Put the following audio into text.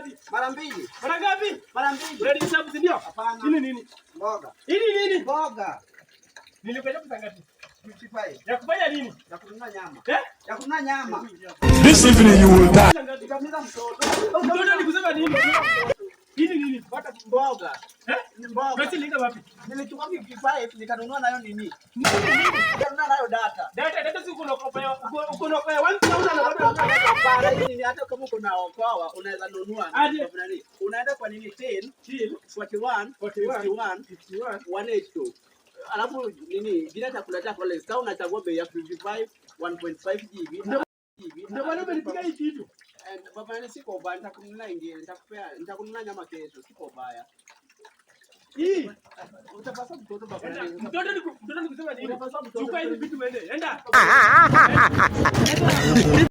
ngapi? Mara mbili. Mara ngapi? Mara mbili. Ready sabu ndio? Hapana. Nini? Mboga. Nini? Mboga. Nilikuja kutangaza. 55. Ya kufanya nini? Ya kununua nyama. Eh? Ya kununua nyama. This evening you will die. Nikamliza mtoto. Mtoto ni kusema nini? Nini? Pata mboga. Ni mboga. Pesa linga wapi? Nilichukua 55 nikanunua nayo nini? Nikanunua nayo data. Data si uko na 1000 hata kama uko na okoa unaweza nunua. Unaenda kwa nini 10 41 182. Alafu nini jina chakula chako leo sasa unachagua bei ya 55 1.5 GB. Ndio maana umenipiga hii kitu. Baba ni siko baya nitakununua ingine nitakununua nyama kesho siko baya. Hii utapasa mtoto baba mtoto ni kusema nini? Chukua hizi vitu uende. Enda.